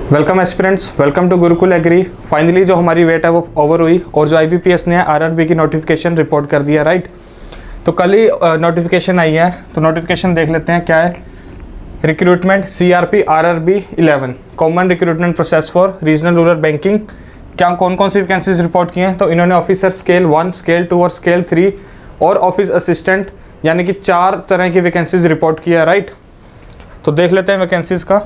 Welcome aspirants, welcome to Gurukul agri. Finally जो हमारी wait है वो ओवर हुई और जो IBPS ने आरआरबी की नोटिफिकेशन रिपोर्ट कर दिया, राइट। तो कल ही नोटिफिकेशन आई है, तो नोटिफिकेशन देख लेते हैं क्या है। Recruitment CRP RRB 11 common recruitment process for regional rural banking. क्या कौन कौन सी वैकेंसीज रिपोर्ट की हैं, तो इन्होंने ऑफिसर स्केल 1, स्केल 2 और स्केल 3 और ऑफिस असिस्टेंट यानी कि 4 तरह की वैकेंसीज रिपोर्ट किया, राइट। तो देख लेते हैं वैकेंसीज का।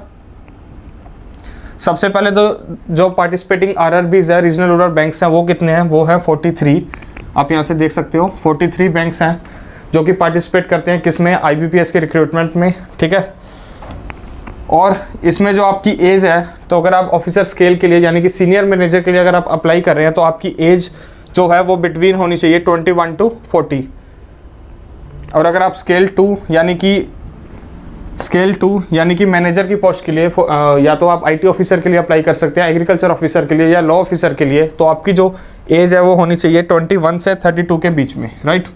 सबसे पहले तो जो पार्टिसिपेटिंग RRBs है, रीजनल रूरल बैंक्स हैं, वो कितने हैं, वो हैं 43। आप यहाँ से देख सकते हो 43 बैंक्स हैं जो कि पार्टिसिपेट करते हैं किस में, IBPS के रिक्रूटमेंट में, ठीक है। और इसमें जो आपकी एज है, तो अगर आप ऑफिसर स्केल के लिए यानी कि सीनियर मैनेजर के लिए अगर आप अप्लाई कर रहे हैं तो आपकी एज जो है वो बिटवीन होनी चाहिए 21 to 40। और अगर आप स्केल 2 यानी कि मैनेजर की पोस्ट के लिए या तो आप IT ऑफिसर के लिए अप्लाई कर सकते हैं, एग्रीकल्चर ऑफिसर के लिए या लॉ ऑफिसर के लिए, तो आपकी जो एज है वो होनी चाहिए 21 से 32 के बीच में, राइट।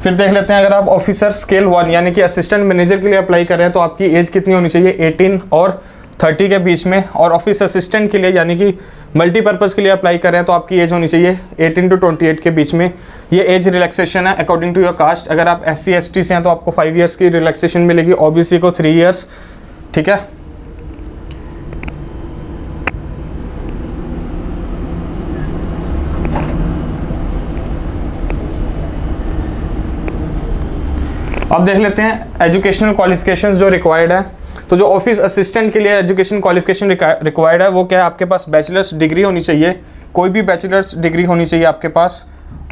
फिर देख लेते हैं अगर आप ऑफिसर स्केल 1 यानी कि असिस्टेंट मैनेजर के लिए अप्लाई कर रहे हैं तो आपकी एज कितनी होनी चाहिए, 18 और 30 के बीच में। और ऑफिस असिस्टेंट के लिए यानी कि मल्टीपर्पज़ के लिए अप्लाई कर रहे हैं तो आपकी एज होनी चाहिए 18 to 28 के बीच में। ये एज रिलैक्सेशन है अकॉर्डिंग टू योर कास्ट। अगर आप SC ST से हैं तो आपको 5 ईयर्स की रिलैक्सेशन मिलेगी, OBC को 3 ईयर्स, ठीक है। अब देख लेते हैं एजुकेशनल क्वालिफिकेशंस जो रिक्वायर्ड है। तो जो ऑफिस असिस्टेंट के लिए एजुकेशन क्वालिफिकेशन रिक्वायर्ड है वो क्या है, आपके पास बैचलर्स डिग्री होनी चाहिए, कोई भी बैचलर्स डिग्री होनी चाहिए आपके पास।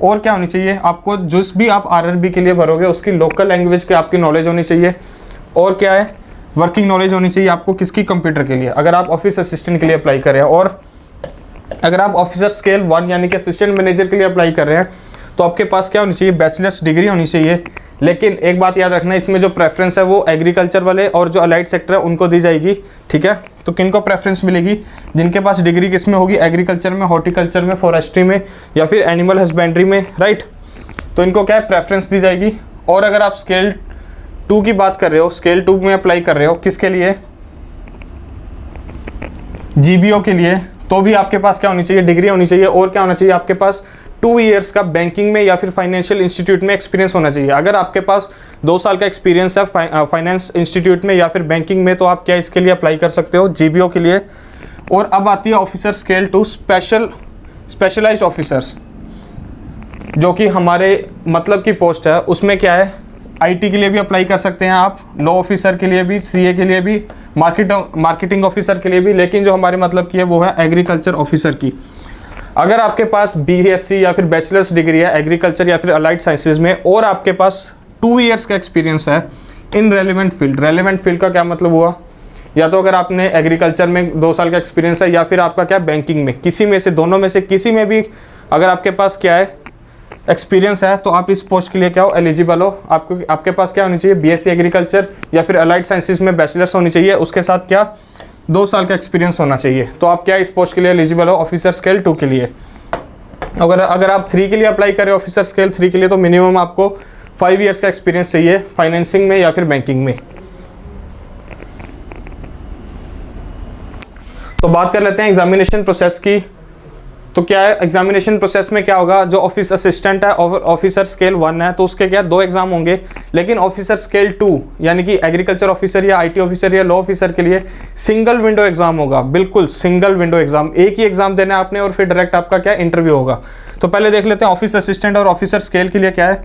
और क्या होनी चाहिए, आपको जिस भी आप RRB के लिए भरोगे उसकी लोकल लैंग्वेज की आपकी नॉलेज होनी चाहिए। और क्या है, वर्किंग नॉलेज होनी चाहिए आपको किसकी, कंप्यूटर के लिए, अगर आप ऑफिस असिस्टेंट के लिए अप्लाई कर रहे हैं। और अगर आप ऑफिसर स्केल 1 यानी कि असिस्टेंट मैनेजर के लिए अप्लाई कर रहे हैं तो आपके पास क्या होनी चाहिए, बैचलर्स डिग्री होनी चाहिए। लेकिन एक बात याद रखना, इसमें जो प्रेफरेंस है वो एग्रीकल्चर वाले और जो अलाइड सेक्टर है उनको दी जाएगी, ठीक है। तो किन को प्रेफरेंस मिलेगी, जिनके पास डिग्री किस में होगी, एग्रीकल्चर में, हॉर्टिकल्चर में, फॉरेस्ट्री में या फिर एनिमल हस्बेंड्री में, राइट। तो इनको क्या है, प्रेफरेंस दी जाएगी। और अगर आप स्केल 2 की बात कर रहे हो, स्केल 2 में अप्लाई कर रहे हो किसके लिए, GBO के लिए, तो भी आपके पास क्या होनी चाहिए, डिग्री होनी चाहिए। और क्या होना चाहिए, आपके पास 2 ईयर्स का बैंकिंग में या फिर फाइनेंशियल इंस्टीट्यूट में एक्सपीरियंस होना चाहिए। अगर आपके पास 2 साल का एक्सपीरियंस है फाइनेंस इंस्टीट्यूट में या फिर बैंकिंग में तो आप क्या इसके लिए अप्लाई कर सकते हो, GBO के लिए। और अब आती है ऑफिसर स्केल 2 स्पेशलाइज्ड ऑफिसर्स, जो कि हमारे मतलब की पोस्ट है। उसमें क्या है, IT के लिए भी अप्लाई कर सकते हैं आप, लॉ ऑफिसर के लिए भी, CA के लिए भी, मार्केटिंग ऑफिसर के लिए भी, लेकिन जो हमारे मतलब की है वो है एग्रीकल्चर ऑफिसर की। अगर आपके पास BSc या फिर बैचलर्स डिग्री है एग्रीकल्चर या फिर अलाइड साइंसेज में और आपके पास 2 ईयर्स का एक्सपीरियंस है इन रेलेवेंट फील्ड। रेलेवेंट फील्ड का क्या मतलब हुआ, या तो अगर आपने एग्रीकल्चर में 2 साल का एक्सपीरियंस है या फिर आपका क्या बैंकिंग में, किसी में से, दोनों में से किसी में भी अगर आपके पास क्या है एक्सपीरियंस है तो आप इस पोस्ट के लिए क्या हो, एलिजिबल हो। आपके पास क्या होनी चाहिए, BSc एग्रीकल्चर या फिर अलाइड साइंसेज में बैचलर्स होनी चाहिए, उसके साथ क्या 2 साल का एक्सपीरियंस होना चाहिए। तो आप क्या इस पोस्ट के लिए एलिजिबल हो, ऑफिसर स्केल 2 के लिए। अगर आप 3 के लिए अप्लाई करें, ऑफिसर स्केल 3 के लिए, तो मिनिमम आपको 5 ईयर्स का एक्सपीरियंस चाहिए फाइनेंसिंग में या फिर बैंकिंग में। तो बात कर लेते हैं एग्जामिनेशन प्रोसेस की। तो क्या है, एग्जामिनेशन प्रोसेस में क्या होगा, जो ऑफिस असिस्टेंट है और ऑफिसर स्केल 1 है तो उसके क्या 2 एग्जाम होंगे। लेकिन ऑफिसर स्केल 2 यानी कि एग्रीकल्चर ऑफिसर या IT ऑफिसर या लॉ ऑफिसर के लिए सिंगल विंडो एग्जाम होगा, बिल्कुल सिंगल विंडो एग्जाम, एक ही एग्जाम देना है आपने और फिर डायरेक्ट आपका क्या इंटरव्यू होगा। तो पहले देख लेते हैं ऑफिस असिस्टेंट और ऑफिसर स्केल के लिए क्या है।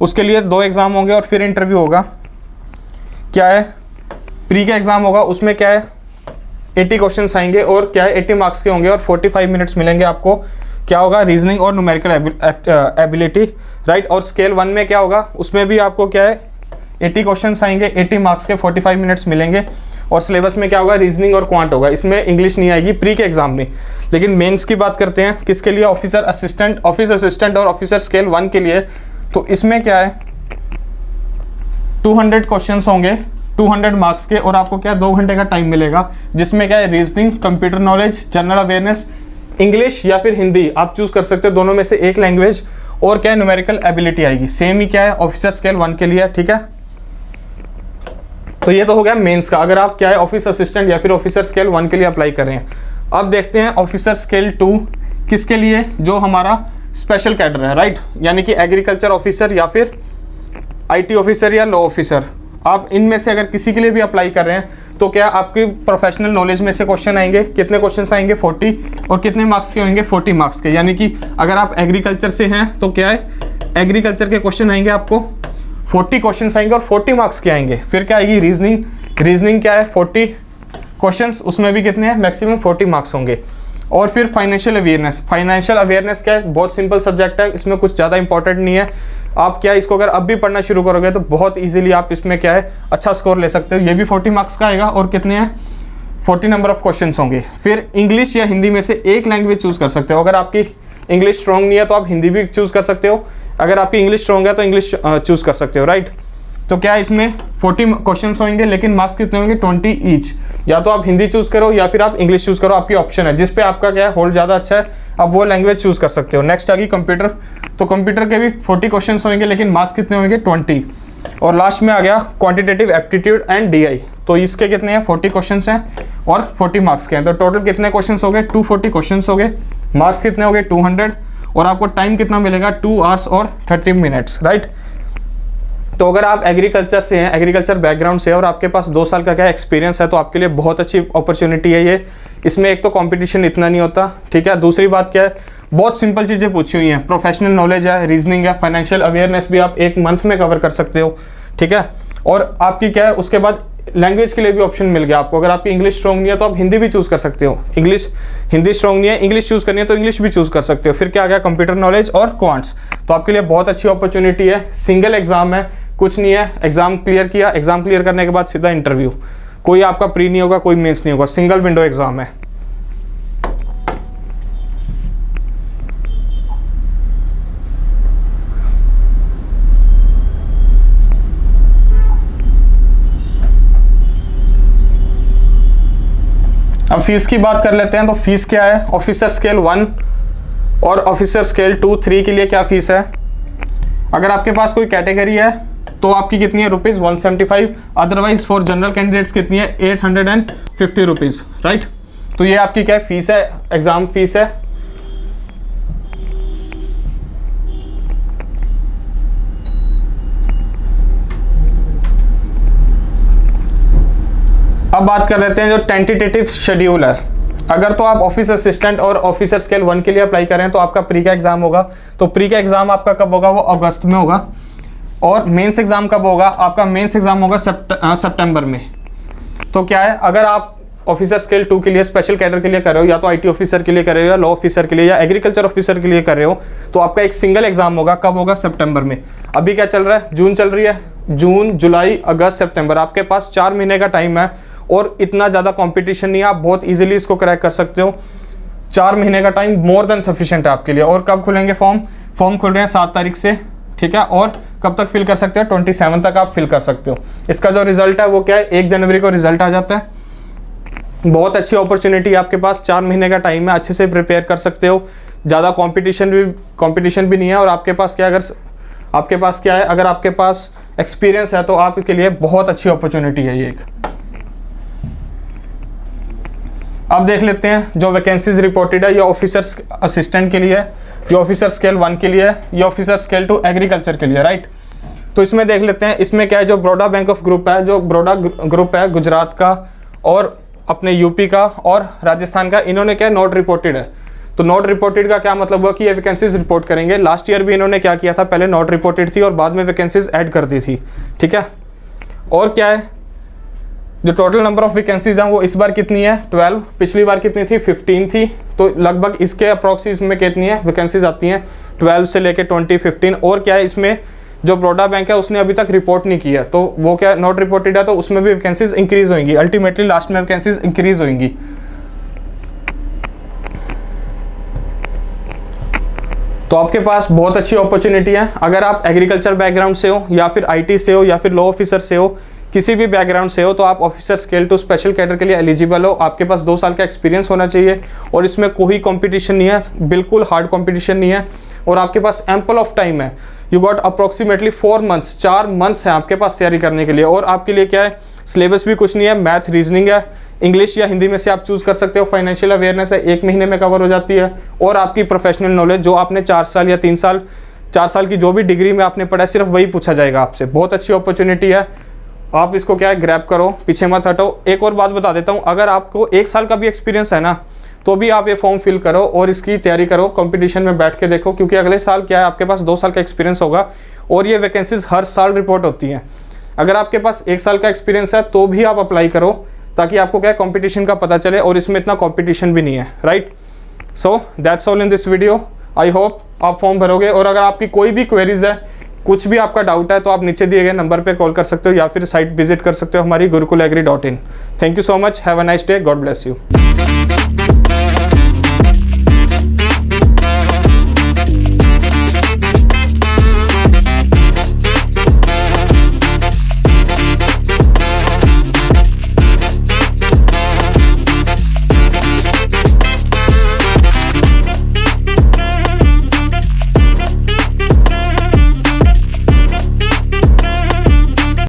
उसके लिए 2 एग्जाम होंगे और फिर इंटरव्यू होगा। क्या है, प्री का एग्जाम होगा, उसमें क्या है 80 क्वेश्चंस आएंगे और क्या है 80 मार्क्स के होंगे और 45 मिनट्स मिलेंगे आपको। क्या होगा, रीजनिंग और न्यूमेरिकल एबिलिटी, राइट। और स्केल 1 में क्या होगा, उसमें भी आपको क्या है 80 क्वेश्चंस आएंगे, 80 मार्क्स के 45 मिनट्स मिलेंगे। और सिलेबस में क्या होगा, रीजनिंग और क्वांट होगा। इसमें इंग्लिश नहीं आएगी प्री के एग्जाम में। लेकिन मेंस की बात करते हैं, किसके लिए, ऑफिसर असिस्टेंट, ऑफिस असिस्टेंट और ऑफिसर स्केल 1 के लिए। तो इसमें क्या है 200 क्वेश्चन होंगे, 200 मार्क्स के, और आपको क्या 2 घंटे का टाइम मिलेगा, जिसमें क्या है reasoning, computer knowledge, general awareness, English या फिर हिंदी आप चूज कर सकते हो, दोनों में से एक लैंग्वेज। और क्या है न्यूमेरिकल एबिलिटी आएगी, सेम ही क्या है ऑफिसर स्केल 1 के लिए, ठीक है। तो ये तो हो गया मेंस का, अगर आप क्या है ऑफिस असिस्टेंट या फिर ऑफिसर स्केल 1 के लिए अप्लाई कर रहे हैं। अब देखते हैं ऑफिसर स्केल 2 किसके लिए, जो हमारा स्पेशल कैडर है, राइट, यानी कि एग्रीकल्चर ऑफिसर या फिर IT ऑफिसर या लॉ ऑफिसर। आप इनमें से अगर किसी के लिए भी अप्लाई कर रहे हैं तो क्या आपकी प्रोफेशनल नॉलेज में से क्वेश्चन आएंगे, कितने क्वेश्चन आएंगे 40, और कितने मार्क्स के होंगे 40 मार्क्स के, यानी कि अगर आप एग्रीकल्चर से हैं तो क्या है एग्रीकल्चर के क्वेश्चन आएंगे आपको 40 क्वेश्चन आएंगे और 40 मार्क्स के आएंगे। फिर क्या आएगी रीजनिंग, रीजनिंग क्या है 40 क्वेश्चंस, उसमें भी कितने हैं मैक्सिमम 40 मार्क्स होंगे। और फिर फाइनेंशियल अवेयरनेस, फाइनेंशियल अवेयरनेस क्या है बहुत सिंपल सब्जेक्ट है, इसमें कुछ ज़्यादा इंपॉर्टेंट नहीं है। आप क्या इसको अगर अब भी पढ़ना शुरू करोगे तो बहुत इजीली आप इसमें क्या है अच्छा स्कोर ले सकते हो। ये भी 40 मार्क्स का आएगा और कितने हैं 40 नंबर ऑफ क्वेश्चंस होंगे। फिर इंग्लिश या हिंदी में से एक लैंग्वेज चूज़ कर सकते हो, अगर आपकी इंग्लिश स्ट्रॉन्ग नहीं है तो आप हिंदी भी चूज़ कर सकते हो, अगर आपकी इंग्लिश स्ट्रॉन्ग है तो इंग्लिश चूज़ कर सकते हो, राइट। तो क्या है इसमें 40 क्वेश्चन होंगे लेकिन मार्क्स कितने होंगे 20 ईच, या तो आप हिंदी चूज़ करो या फिर आप इंग्लिश चूज़ करो, आपकी ऑप्शन है, जिस पे आपका क्या है होल्ड ज़्यादा अच्छा है आप वो लैंग्वेज चूज़ कर सकते हो। नेक्स्ट आ गई कंप्यूटर, तो कंप्यूटर के भी 40 क्वेश्चन होंगे लेकिन मार्क्स कितने होंगे 20। और लास्ट में आ गया क्वांटिटेटिव एप्टीट्यूड एंड DI, तो इसके कितने हैं 40 क्वेश्चन हैं और 40 मार्क्स के हैं, तो टोटल कितने क्वेश्चन हो गए 240 क्वेश्चन हो गए, मार्क्स कितने हो गए 200, और आपको टाइम कितना मिलेगा 2 आवर्स और 30 मिनट्स, राइट। तो अगर आप एग्रीकल्चर से हैं, एग्रीकल्चर बैकग्राउंड से और आपके पास 2 साल का क्या एक्सपीरियंस है तो आपके लिए बहुत अच्छी अपॉर्चुनिटी है ये। इसमें एक तो कंपटीशन इतना नहीं होता, ठीक है। दूसरी बात क्या है बहुत सिंपल चीज़ें पूछी हुई हैं, प्रोफेशनल नॉलेज है, रीजनिंग है, फाइनेंशियल अवेयरनेस भी आप 1 मंथ में कवर कर सकते हो, ठीक है। और आपकी क्या है उसके बाद लैंग्वेज के लिए भी ऑप्शन मिल गया आपको, अगर आपकी इंग्लिश स्ट्रॉन्ग नहीं है तो आप हिंदी भी चूज़ कर सकते हो, हिंदी स्ट्रॉन्ग नहीं है इंग्लिश चूज़ करनी है तो इंग्लिश भी चूज़ कर सकते हो। फिर क्या आ गया कंप्यूटर नॉलेज और क्वांट्स, तो आपके लिए बहुत अच्छी अपॉर्चुनिटी है। सिंगल एग्जाम है, कुछ नहीं है, एग्जाम क्लियर किया, एग्जाम क्लियर करने के बाद सीधा इंटरव्यू, कोई आपका प्री नहीं होगा, कोई मेंस नहीं होगा, सिंगल विंडो एग्जाम है। अब फीस की बात कर लेते हैं, तो फीस क्या है ऑफिसर स्केल 1 और ऑफिसर स्केल 2, 3 के लिए क्या फीस है। अगर आपके पास कोई कैटेगरी है तो आपकी कितनी है ₹175, अदरवाइज फॉर जनरल कैंडिडेट्स कितनी है 850 रुपीज़, राइट। तो ये आपकी क्या फीस है, एग्जाम फीस है। अब बात कर लेते हैं जो टेंटेटिव शेड्यूल है। अगर तो आप ऑफिस असिस्टेंट और ऑफिसर स्केल 1 के लिए अप्लाई करें तो आपका प्री का एग्जाम होगा, तो प्री का एग्जाम आपका कब होगा वो अगस्त में होगा, और मेंस एग्जाम कब होगा आपका मेंस एग्जाम होगा सितंबर में। तो क्या है अगर आप ऑफिसर स्केल 2 के लिए स्पेशल कैडर के लिए कर रहे हो, या तो IT ऑफिसर के लिए कर रहे हो, या लॉ ऑफिसर के लिए, या एग्रीकल्चर ऑफिसर के लिए कर रहे हो, तो आपका एक सिंगल एग्जाम होगा, कब होगा सितंबर में। अभी क्या चल रहा है जून चल रही है, जून जुलाई अगस्त सितंबर, आपके पास 4 महीने का टाइम है और इतना ज़्यादा कंपटीशन नहीं है, आप बहुत इजीली इसको क्रैक कर सकते हो। 4 महीने का टाइम मोर देन सफिशिएंट है आपके लिए। और कब खुलेंगे फॉर्म खुल रहे हैं 7 तारीख से, ठीक है, और कब तक फिल कर सकते हो 27 तक आप फिल कर सकते हो। इसका जो रिजल्ट है वो क्या है 1 जनवरी को रिजल्ट आ जाता है। बहुत अच्छी अपॉर्चुनिटी आपके पास, 4 महीने का टाइम है, अच्छे से प्रिपेयर कर सकते हो, ज़्यादा कंपटीशन भी नहीं है। और आपके पास क्या है अगर आपके पास एक्सपीरियंस है तो आपके लिए बहुत अच्छी अपॉर्चुनिटी है ये एक। अब देख लेते हैं जो वैकेंसीज रिपोर्टेड है, ये ऑफिसर असिस्टेंट के लिए है, ये ऑफिसर स्केल 1 के लिए है, ये ऑफिसर स्केल 2 एग्रीकल्चर के लिए, राइट। तो इसमें देख लेते हैं, इसमें क्या है जो बड़ौदा बैंक ऑफ ग्रुप है, जो बड़ौदा ग्रुप है गुजरात का और अपने यूपी का और राजस्थान का, इन्होंने क्या नोट रिपोर्टेड है। तो नोट रिपोर्टेड का क्या मतलब हुआ कि ये वैकेंसीज रिपोर्ट करेंगे। लास्ट ईयर भी इन्होंने क्या किया था, पहले नोट रिपोर्टेड थी और बाद में वैकेंसीज ऐड कर दी थी, ठीक है। और क्या है जो टोटल नंबर ऑफ वैकेंसीज हैं वो इस बार कितनी है 12, पिछली बार कितनी थी 15 थी, तो लगभग इसके अप्रॉक्स में कितनी है वैकेंसीज आती हैं 12 से लेके 20, 15। और क्या है इसमें जो बड़ौदा बैंक है उसने अभी तक रिपोर्ट नहीं किया, तो वो क्या नॉट रिपोर्टेड है, तो उसमें भी वैकेंसीज इंक्रीज होंगी, अल्टीमेटली लास्ट में वैकेंसीज इंक्रीज होंगी। तो आपके पास बहुत अच्छी अपॉर्चुनिटी है। अगर आप एग्रीकल्चर बैकग्राउंड से हो या फिर IT से हो या फिर लॉ ऑफिसर से हो, किसी भी बैकग्राउंड से हो, तो आप ऑफिसर स्केल 2 स्पेशल कैडर के लिए एलिजिबल हो। आपके पास 2 साल का एक्सपीरियंस होना चाहिए और इसमें कोई कंपटीशन नहीं है, बिल्कुल हार्ड कंपटीशन नहीं है, और आपके पास एम्पल ऑफ टाइम है। You got approximately 4 months, 4 months हैं आपके पास तैयारी करने के लिए। और आपके लिए क्या है, सिलेबस भी कुछ नहीं है, मैथ रीजनिंग है, इंग्लिश या हिंदी में से आप चूज कर सकते हो। फाइनेंशियल अवेयरनेस है, 1 महीने में कवर हो जाती है। और आपकी प्रोफेशनल नॉलेज जो आपने 4 साल या 3 साल 4 साल की जो भी डिग्री में आपने पढ़ा है, सिर्फ वही पूछा जाएगा आपसे। बहुत अच्छी अपॉर्चुनिटी है, आप इसको क्या है ग्रैब करो, पीछे मत हटो। एक और बात बता देता हूँ, अगर आपको 1 साल का भी एक्सपीरियंस है ना, तो भी आप ये फॉर्म फिल करो और इसकी तैयारी करो, कंपटीशन में बैठ के देखो, क्योंकि अगले साल क्या है आपके पास 2 साल का एक्सपीरियंस होगा और ये वैकेंसीज हर साल रिपोर्ट होती हैं। अगर आपके पास 1 साल का एक्सपीरियंस है तो भी आप अप्लाई करो, ताकि आपको क्या है कंपटीशन का पता चले, और इसमें इतना कंपटीशन भी नहीं है, right. So that's all in this video. I hope आप फॉर्म भरोगे, और अगर आपकी कोई भी क्वेरीज है, कुछ भी आपका डाउट है, तो आप नीचे दिए गए नंबर पे कॉल कर सकते हो या फिर साइट विजिट कर सकते हो हमारी gurukulagri.in। Thank you so much, have a nice day, God bless you.